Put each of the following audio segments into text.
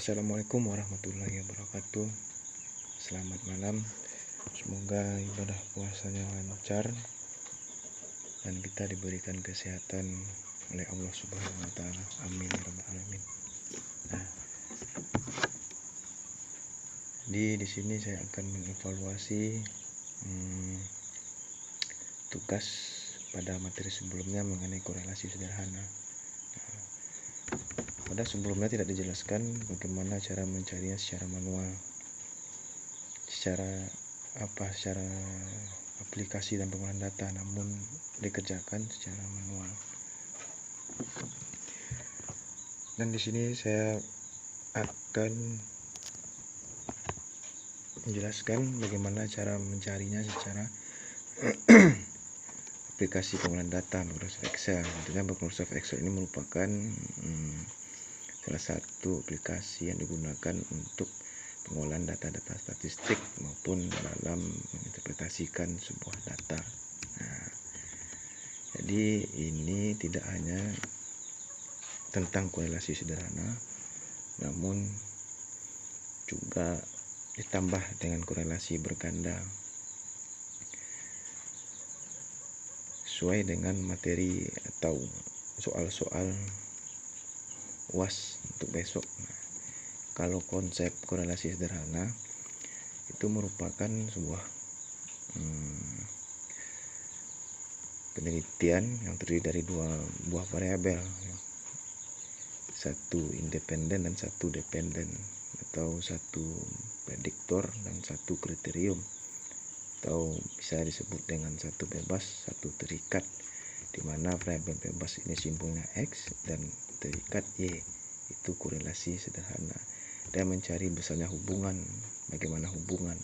Assalamualaikum warahmatullahi wabarakatuh. Selamat malam. Semoga ibadah puasanya lancar dan kita diberikan kesehatan oleh Allah Subhanahu wa taala. Amin ya rabbal alamin. Nah, di sini saya akan mengevaluasi tugas pada materi sebelumnya mengenai korelasi sederhana. Pada sebelumnya tidak dijelaskan bagaimana cara mencarinya secara manual, secara aplikasi dan pengolahan data, namun dikerjakan secara manual. Dan di sini saya akan menjelaskan bagaimana cara mencarinya secara aplikasi pengolahan data Microsoft Excel. Tentunya Microsoft Excel ini merupakan salah satu aplikasi yang digunakan untuk pengolahan data-data statistik maupun dalam menginterpretasikan sebuah data. Nah, jadi ini tidak hanya tentang korelasi sederhana, namun juga ditambah dengan korelasi berganda sesuai dengan materi atau soal-soal UAS untuk besok. Nah, kalau konsep korelasi sederhana itu merupakan sebuah penelitian yang terdiri dari dua buah variabel, satu independen dan satu dependen, atau satu prediktor dan satu kriterium, atau bisa disebut dengan satu bebas, satu terikat, di mana variabel bebas ini simbolnya X dan terikat Y, itu korelasi sederhana. Dan mencari besarnya hubungan, bagaimana hubungan.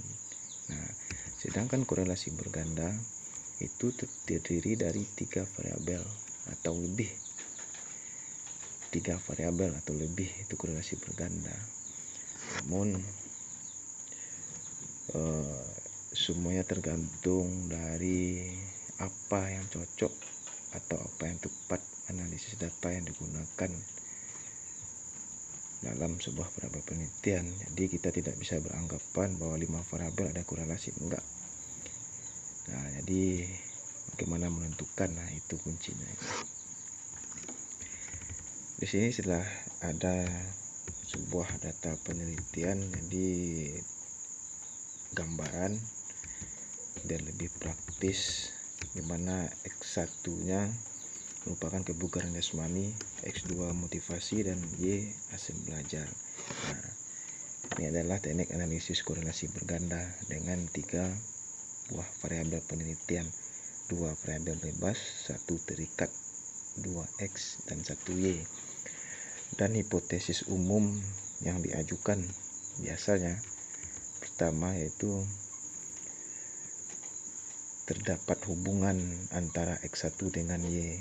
Nah, sedangkan korelasi berganda itu terdiri dari tiga variabel atau lebih. Tiga variabel atau lebih itu korelasi berganda. Namun semuanya tergantung dari apa yang cocok atau apa yang tepat analisis data yang digunakan dalam sebuah variabel penelitian. Jadi kita tidak bisa beranggapan bahwa 5 variabel ada korelasi, enggak. Nah, jadi bagaimana menentukan? Nah, itu kuncinya. Di sini setelah ada sebuah data penelitian, jadi gambaran dan lebih praktis, dimana X1-nya merupakan kebugaran jasmani, X2 motivasi, dan Y asal belajar. Nah, ini adalah teknik analisis korelasi berganda dengan tiga buah variabel penelitian, dua variabel bebas, satu terikat, 2X dan 1Y. Dan hipotesis umum yang diajukan biasanya pertama yaitu terdapat hubungan antara X1 dengan Y,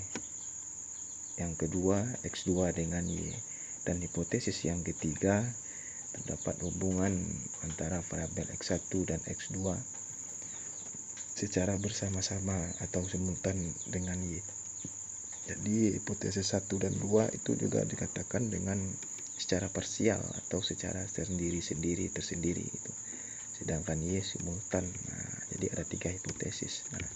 yang kedua X2 dengan Y, dan hipotesis yang ketiga terdapat hubungan antara variabel X1 dan X2 secara bersama-sama atau simultan dengan Y. Jadi hipotesis 1 dan 2 itu juga dikatakan dengan secara parsial atau secara tersendiri itu. Sedangkan Y simultan. Nah, jadi ada tiga hipotesis. Nah,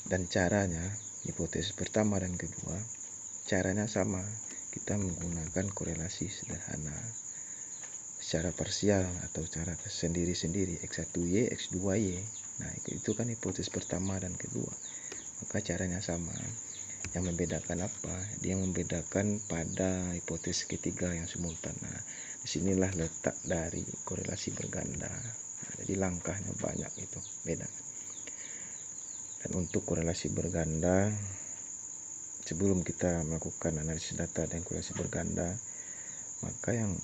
dan caranya, hipotesis pertama dan kedua, caranya sama. Kita menggunakan korelasi sederhana secara parsial atau secara sendiri-sendiri, X1Y, X2Y. Nah, itu kan hipotesis pertama dan kedua. Maka caranya sama. Yang membedakan apa? Dia membedakan pada hipotesis ketiga yang simultan. Nah, disinilah letak dari korelasi berganda. Nah, jadi langkahnya banyak, itu beda. Dan untuk korelasi berganda, sebelum kita melakukan analisis data dan korelasi berganda, maka yang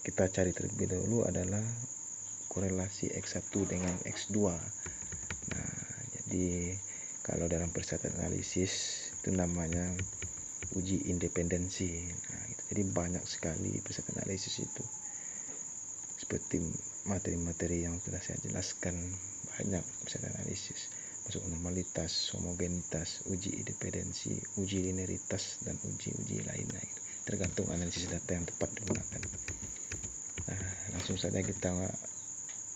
kita cari terlebih dahulu adalah korelasi X1 dengan X2. Nah, jadi kalau dalam persyaratan analisis itu namanya uji independensi. Nah, jadi banyak sekali persyaratan analisis itu. Seperti materi-materi yang sudah saya jelaskan, banyak persyaratan analisis, masuk normalitas, homogenitas, uji independensi, uji linearitas, dan uji-uji lainnya. tergantung analisis data yang tepat digunakan. Nah, langsung saja kita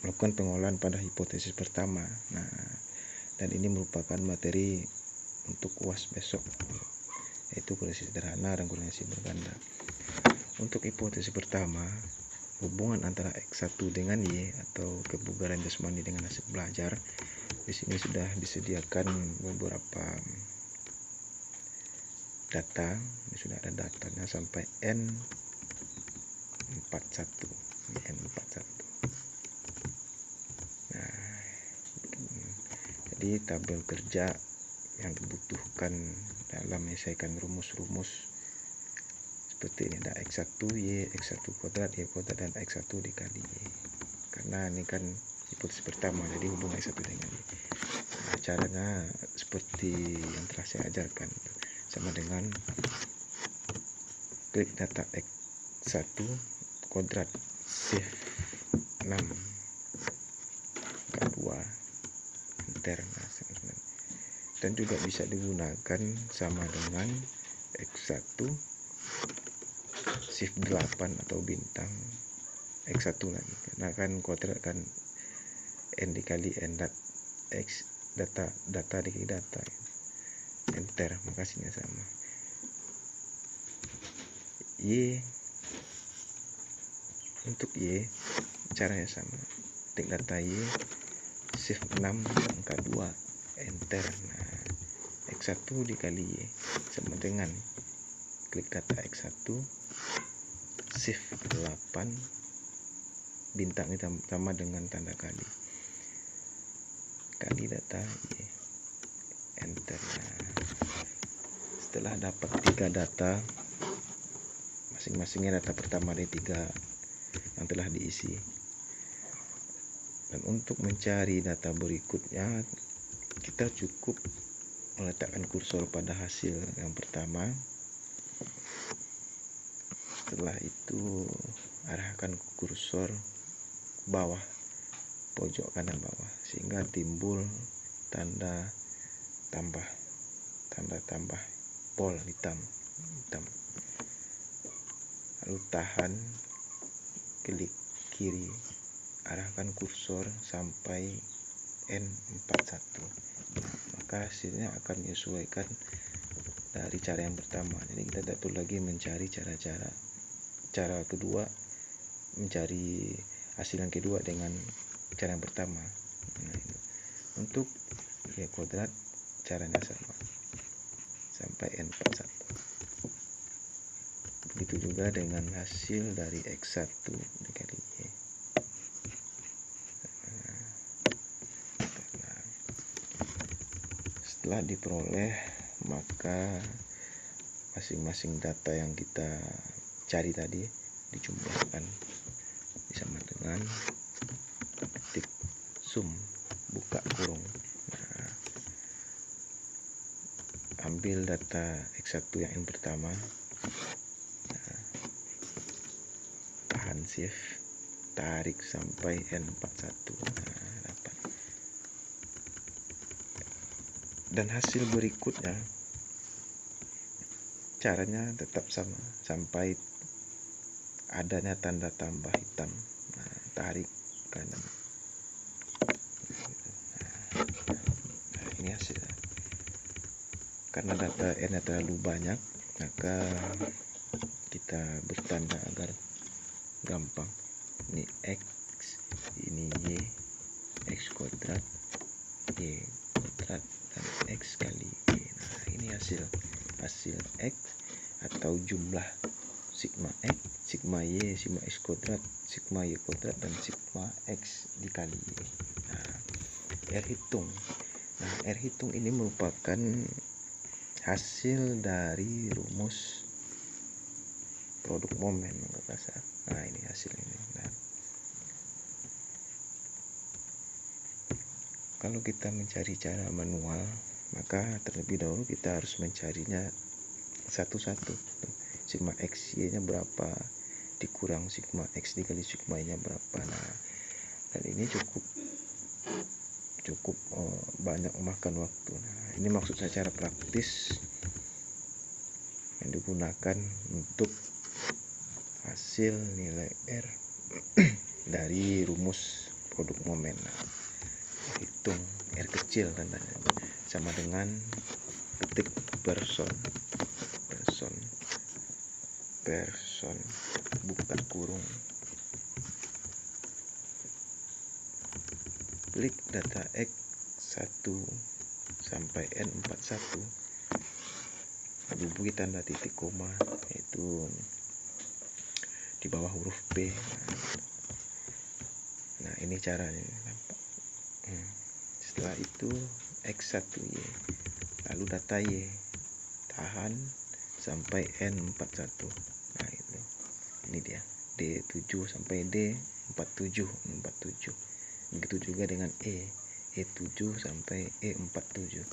melakukan pengolahan pada hipotesis pertama. Nah, dan ini merupakan materi untuk UAS besok, yaitu korelasi sederhana dan korelasi berganda. Untuk hipotesis pertama, hubungan antara X1 dengan Y atau kebugaran jasmani dengan hasil belajar. Di sini sudah disediakan beberapa data, ini sudah ada datanya sampai N41. Nah, jadi tabel kerja yang dibutuhkan dalam menyelesaikan rumus-rumus seperti ini, ada X1 Y, X1 kuadrat, Y kuadrat, dan X1 dikali Y. Karena ini kan hipotesis pertama, jadi hubungan X1 dengan Y. Nah, caranya seperti yang telah saya ajarkan, sama dengan klik data X1 kuadrat shift 6 K2 enter. Dan juga bisa digunakan sama dengan X1 shift 8 atau bintang X1 lagi, karena kan kuadrat kan N dikali N X data dikali data, enter, makasihnya sama. Y, untuk Y caranya sama, klik data Y shift 6 angka 2 enter. Nah, X1 dikali Y sama dengan klik data X1 shift 8 bintang ini sama dengan tanda kali data Y, enter. Nah, setelah dapat 3 data, masing-masingnya data pertama dari 3 yang telah diisi, dan untuk mencari data berikutnya kita cukup meletakkan kursor pada hasil yang pertama. Setelah itu arahkan kursor bawah, pojok kanan bawah, sehingga timbul tanda tambah pol hitam. Lalu tahan, klik kiri, arahkan kursor sampai N41. Maka hasilnya akan menyesuaikan dari cara yang pertama. Jadi kita tidak perlu lagi mencari cara kedua, mencari hasil yang kedua dengan cara yang pertama. Nah, itu. Untuk Y kuadrat caranya sama sampai N41. Begitu juga dengan hasil dari X1 dikali Y. Nah, setelah diperoleh, maka masing-masing data yang kita cari tadi dijumlahkan, sama dengan ketik sum buka kurung. Nah, ambil data X1 yang pertama, nah, tahan shift, tarik sampai N41. Nah, dapat. Dan hasil berikutnya caranya tetap sama, sampai adanya tanda tambah hitam. Nah, tarik kanan. Nah, ini hasilnya. Karena data N terlalu banyak, maka kita bertanda agar gampang. Ini X, ini Y, X kuadrat, Y kuadrat, dan X kali Y. Nah, ini hasil X atau jumlah sigma X, sigma Y, sigma X kuadrat, sigma Y kuadrat, dan sigma X dikali Y. Nah, R hitung. Nah, R hitung ini merupakan hasil dari rumus produk momen kalau kasar. Nah, ini hasil ini. Nah, kalau kita mencari cara manual, maka terlebih dahulu kita harus mencarinya satu-satu. Sigma X Y nya berapa dikurang sigma X dikali sigma Y nya berapa. Nah, dan ini cukup banyak memakan waktu. Nah, ini maksud saya cara praktis yang digunakan untuk hasil nilai R dari rumus produk momen. Nah, hitung R kecil tandanya sama dengan ketik person buka kurung, klik data X1 sampai N41, hubungi tanda titik koma yaitu di bawah huruf P. Nah, ini caranya. Setelah itu X1Y, lalu data Y, tahan sampai N41. Nah, ini dia D7 sampai D47. Begitu juga dengan E7 sampai E47.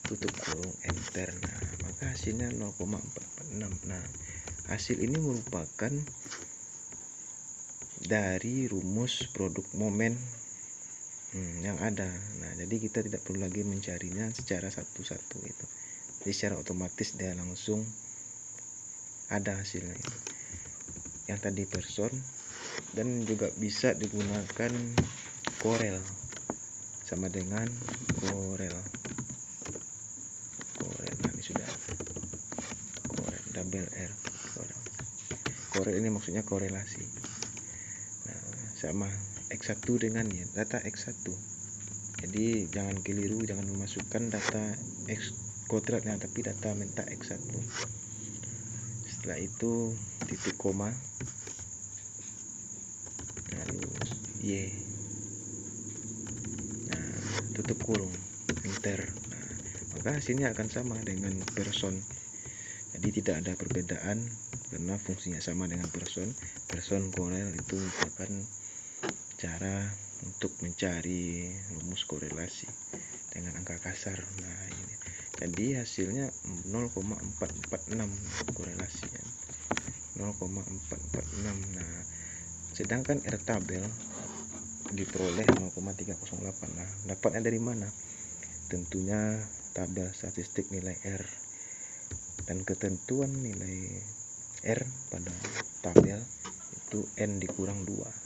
Tutup kurung, enter. Nah, maka hasilnya 0,446. Nah, hasil ini merupakan dari rumus produk momen yang ada. Nah, jadi kita tidak perlu lagi mencarinya secara satu-satu itu. Jadi secara otomatis dia langsung ada hasilnya itu. Yang tadi person, dan juga bisa digunakan Corel sama dengan Corel. Nah, ini sudah Corel double R. Corel ini maksudnya korelasi. Nah, sama X1 dengan ya, data X1. Jadi jangan keliru, jangan memasukkan data X kodratnya, tapi data minta X1. Setelah itu titik koma, lalu Y. Nah, tutup kurung, enter. Nah, maka hasilnya akan sama dengan person. Jadi tidak ada perbedaan karena fungsinya sama dengan person. Corel itu merupakan cara untuk mencari rumus korelasi dengan angka kasar. Nah, ini jadi hasilnya 0,446 korelasinya 0,446. Nah, sedangkan R tabel diperoleh 0,308. Nah, dapatnya dari mana? Tentunya tabel statistik nilai R, dan ketentuan nilai R pada tabel itu N dikurang 2.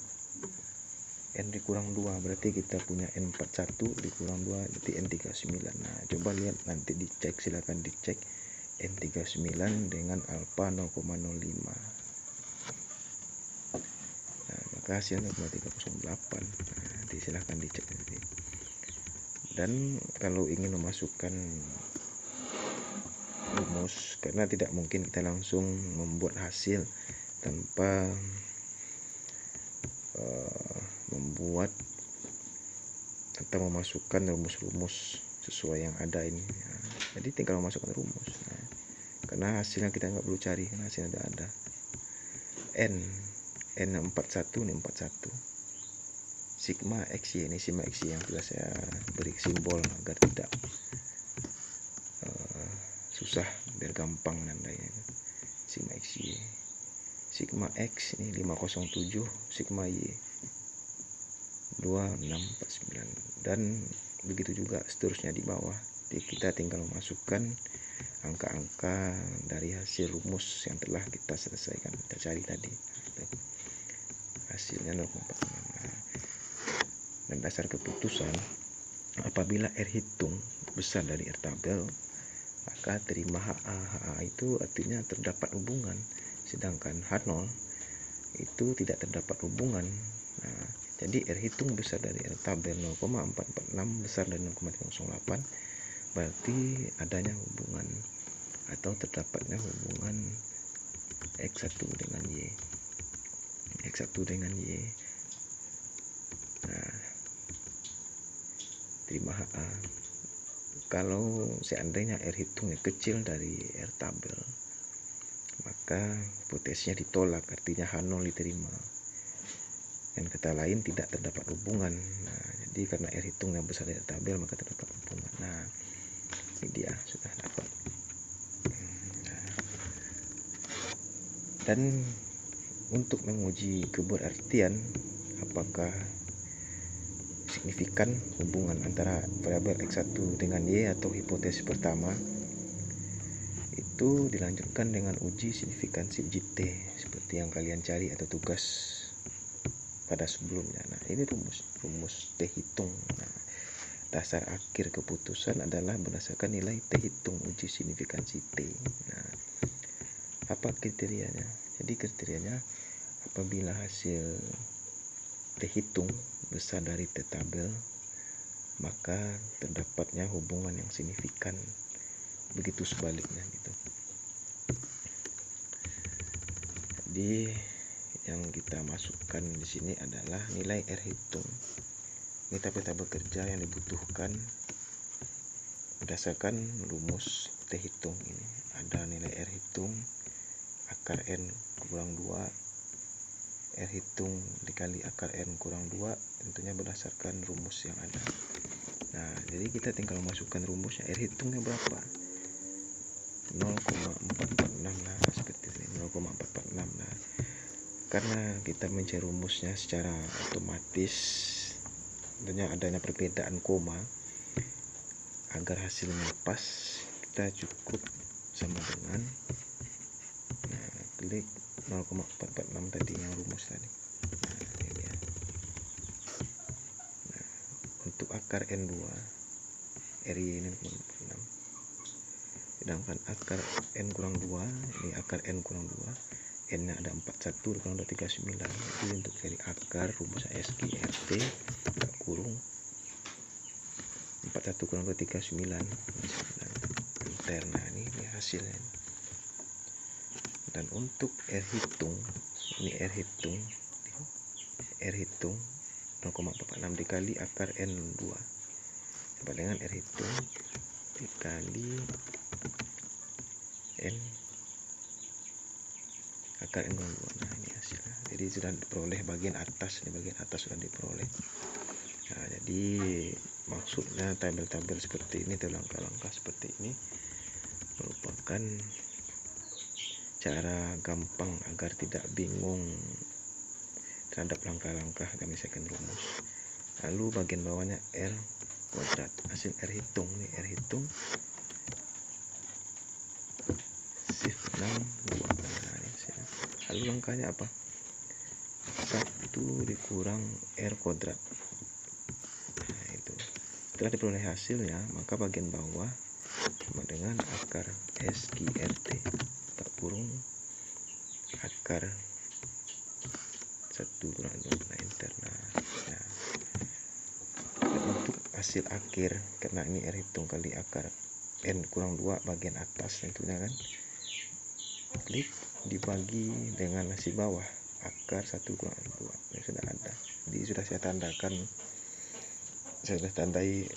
N dikurang 2 berarti kita punya N41 dikurang 2 berarti N39. Nah, coba lihat nanti dicek, silakan dicek N39 dengan alfa 0,05. Nah, maka hasilnya 0,308. Nah, nanti silahkan dicek nanti. Dan kalau ingin memasukkan rumus, karena tidak mungkin kita langsung membuat hasil tanpa membuat atau memasukkan rumus-rumus sesuai yang ada ini. Nah, jadi tinggal memasukkan rumus. Nah, karena hasilnya kita nggak perlu cari, karena hasilnya ada. N41 ini 41. Sigma XY ini sigma XY yang sudah saya beri simbol agar tidak susah, biar gampang nandainya. Sigma XY. Sigma X ini 507, sigma Y 2649, dan begitu juga seterusnya di bawah. Jadi kita tinggal memasukkan angka-angka dari hasil rumus yang telah kita selesaikan, kita cari tadi. Hasilnya 0,46. Dan dasar keputusan, apabila R hitung besar dari R tabel, maka terima HA itu artinya terdapat hubungan, sedangkan H0 itu tidak terdapat hubungan. Nah, jadi R hitung besar dari R tabel 0,446 besar dari 0,308, berarti adanya hubungan atau terdapatnya hubungan X1 dengan Y. X1 dengan Y. Nah, terima HA. Kalau seandainya R hitungnya kecil dari R tabel, maka hipotesisnya ditolak, artinya H0 diterima. Dan kata lain tidak terdapat hubungan. Nah, jadi karena R hitungnya besar dari R tabel, maka terdapat hubungan. Nah, ini dia sudah dapat. Dan untuk menguji keberartian apakah signifikan hubungan antara variabel X1 dengan Y atau hipotesis pertama, itu itu dilanjutkan dengan uji signifikansi uji T seperti yang kalian cari atau tugas pada sebelumnya. Nah, ini rumus T hitung. Nah, dasar akhir keputusan adalah berdasarkan nilai T hitung uji signifikansi T. Nah, apa kriterianya? Jadi kriterianya apabila hasil T hitung besar dari T tabel, maka terdapatnya hubungan yang signifikan. Begitu sebaliknya gitu. Jadi yang kita masukkan di sini adalah nilai R hitung. Ini tabel kerja yang dibutuhkan berdasarkan rumus T hitung ini. Ada nilai R hitung akar N kurang 2, R hitung dikali akar N kurang 2, tentunya berdasarkan rumus yang ada. Nah, jadi kita tinggal masukkan rumusnya. R hitungnya berapa? 0,446. Nah, seperti ini 0,446. Nah, karena kita mencari rumusnya secara otomatis, tentunya adanya perbedaan koma, agar hasilnya pas, kita cukup sama dengan klik 0,446 tadi yang rumus tadi. Nah, ini dia. Nah, untuk akar N2 RY ini 0,46, sedangkan akar N kurang 2 ini akar N kurang 2, N nya ada 41 kurang 239. Itu untuk cari akar rumus SG RT kurung 41 kurang 239 enter. Nah, ini hasilnya. Dan untuk R hitung, ini R hitung 0,46 dikali akar N2 sama dengan R hitung dikali N akar N kurang 2. Nah, ini hasilnya. Jadi sudah diperoleh bagian atas, ini bagian atas sudah diperoleh. Nah, jadi maksudnya tabel-tabel seperti ini, langkah-langkah seperti ini merupakan cara gampang agar tidak bingung terhadap langkah-langkah dan menyelesaikan rumus. Lalu bagian bawahnya R kuadrat, hasil R hitung. Nih R hitung shift 6 2. Nah, ini hasilnya. Lalu langkahnya apa? 1 dikurang R kuadrat. Nah, itu. Setelah diperoleh hasilnya, maka bagian bawah sama dengan akar SQRT tak kurung akar 1 kurang 2. Nah, enter. Nah, untuk hasil akhir, karena ini R hitung kali akar N kurang 2 bagian atas tentunya kan, klik dibagi dengan hasil bawah akar 1 kurang 2. Ini sudah ada, jadi sudah saya tandakan, saya sudah tandai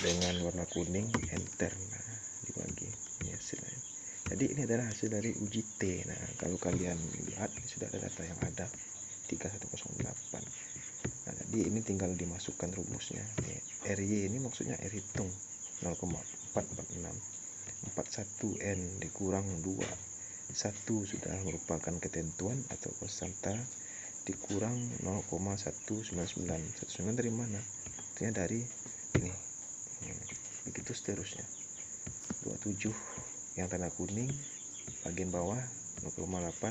dengan warna kuning, enter. Nah, dibagi, ini hasilnya. Jadi ini adalah hasil dari uji T. Nah, kalau kalian lihat ini sudah ada data yang ada 3108. Nah, jadi ini tinggal dimasukkan rumusnya. RY ini maksudnya R hitung 0,446, 41 N dikurang 2, 1 sudah merupakan ketentuan atau konstanta, dikurang 0,199. 199 dari mana? Artinya dari ini. Begitu seterusnya. 27 yang tanda kuning bagian bawah, 0,8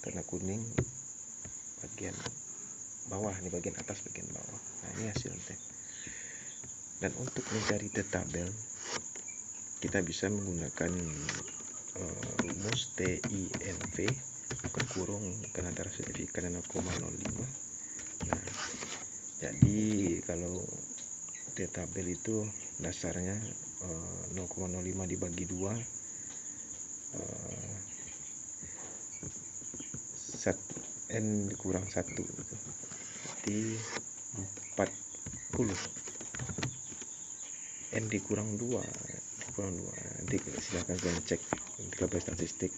tanda kuning bagian bawah, ini bagian atas bagian bawah. Nah, ini hasilnya. Dan untuk mencari T tabel, kita bisa menggunakan rumus TINV kurung kan antara signifikan 0,05. Nah, jadi kalau T tabel itu dasarnya 0,05 dibagi 2, N kurang 1, berarti 40. N dikurang 2, nanti silahkan kalian cek di tabel statistik.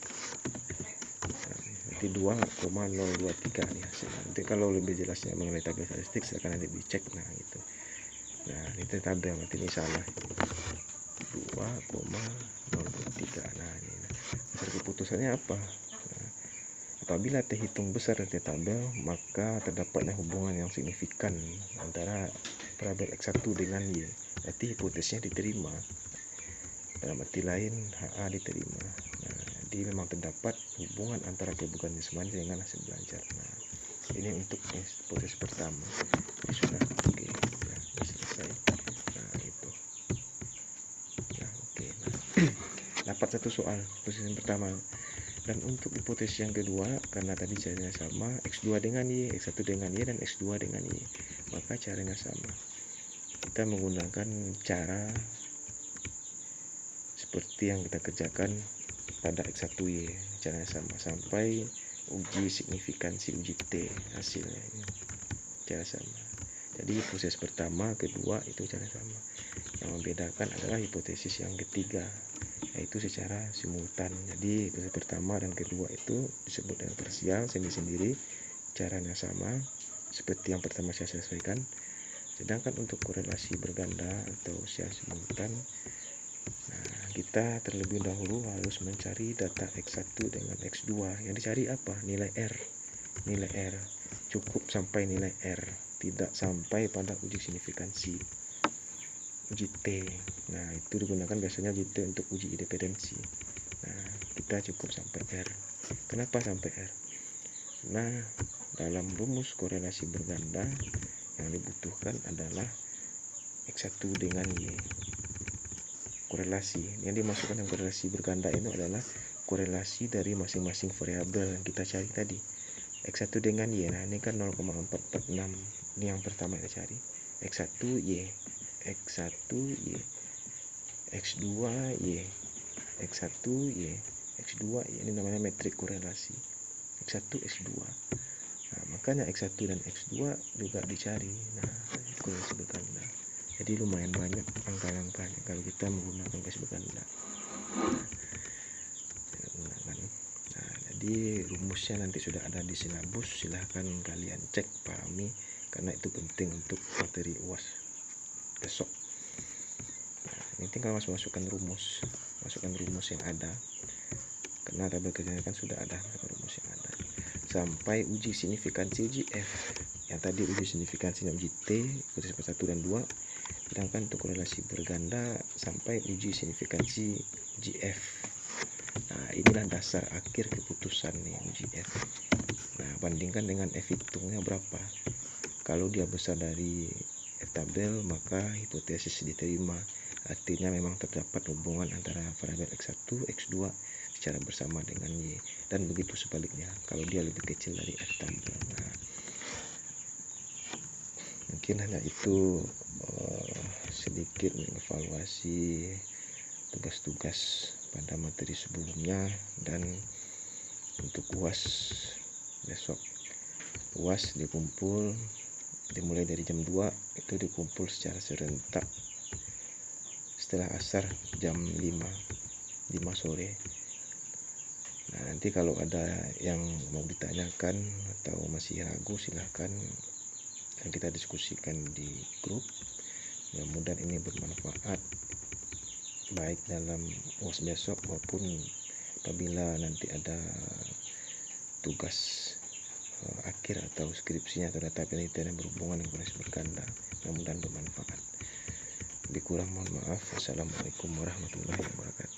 Nanti 2,023 nih hasilnya. Nanti kalau lebih jelasnya mengenai tabel statistik silahkan nanti dicek. Nah, gitu. Nah, ini tabel, nanti ini salah, 2,023. Nah, ini hasil keputusannya apa? Nah, apabila T hitung besar dari T tabel, maka terdapatnya hubungan yang signifikan antara variabel X1 dengan Y. Berarti hipotesisnya diterima. Dalam arti lain HA diterima. Nah, Jadi memang terdapat hubungan antara kebugaran jasmani dengan hasil belajar. Nah, ini untuk proses pertama. Ini sudah oke. Nah, selesai. Nah, itu. Nah, oke. Nah, dapat satu soal proses yang pertama. Dan untuk hipotesis yang kedua, karena tadi caranya sama, X2 dengan Y, X1 dengan Y, dan X2 dengan Y, maka caranya sama. Kita menggunakan cara seperti yang kita kerjakan pada X1Y, caranya sama, sampai uji signifikansi uji T hasilnya. Cara sama. Jadi proses pertama, kedua itu cara sama. Yang membedakan adalah hipotesis yang ketiga, yaitu secara simultan. Jadi proses pertama dan kedua itu disebut dengan parsial sendiri-sendiri, caranya sama seperti yang pertama saya selesaikan. Sedangkan untuk korelasi berganda atau secara simultan, nah, kita terlebih dahulu harus mencari data X1 dengan X2. Yang dicari apa? Nilai R. Nilai R. Cukup sampai nilai R, tidak sampai pada uji signifikansi uji T. Nah, itu digunakan biasanya uji T untuk uji independensi. Nah, kita cukup sampai R. Kenapa sampai R? Nah, dalam rumus korelasi berganda yang dibutuhkan adalah X1 dengan Y. Korelasi yang dimasukkan dalam korelasi berganda itu adalah korelasi dari masing-masing variabel yang kita cari tadi. X1 dengan Y, nah ini kan 0,446. Ini yang pertama kita cari. X1 Y, X1 Y, X2 Y, X1 Y, X2 Y. Ini namanya metrik korelasi. X1 X2. Nah, makanya X1 dan X2 juga dicari. Nah, korelasi berganda. Jadi lumayan banyak angka-angkanya kalau kita menggunakan korelasi berganda. Nah, jadi rumusnya nanti sudah ada di silabus, silahkan kalian cek, pahami, karena itu penting untuk materi UAS besok. Nah, ini tinggal masukkan rumus yang ada, karena tabel kerjanya kan sudah ada rumus yang ada, sampai uji signifikansi uji F. Yang tadi uji signifikansinya uji T, proses 1 dan 2. Sedangkan untuk korelasi berganda sampai uji signifikansi uji F. Nah, inilah dasar akhir keputusan nih, uji F. Nah, bandingkan dengan F hitungnya berapa. Kalau dia besar dari F tabel, maka hipotesis diterima. Artinya memang terdapat hubungan antara variabel X1, X2 secara bersama dengan Y. Dan begitu sebaliknya, kalau dia lebih kecil dari F tabel. Nah, mungkin hanya itu sedikit mengevaluasi tugas-tugas pada materi sebelumnya. Dan untuk UAS besok, UAS dikumpul dimulai dari jam 2, itu dikumpul secara serentak setelah asar jam 5 sore. Nah, nanti kalau ada yang mau ditanyakan atau masih ragu, silahkan kita diskusikan di grup. Mudah-mudahan ini bermanfaat baik dalam UAS besok maupun apabila nanti ada tugas akhir atau skripsinya atau data penelitian yang berhubungan dengan korelasi berganda. Mudah-mudahan bermanfaat. Lebih kurang mohon maaf. Wassalamualaikum warahmatullahi wabarakatuh.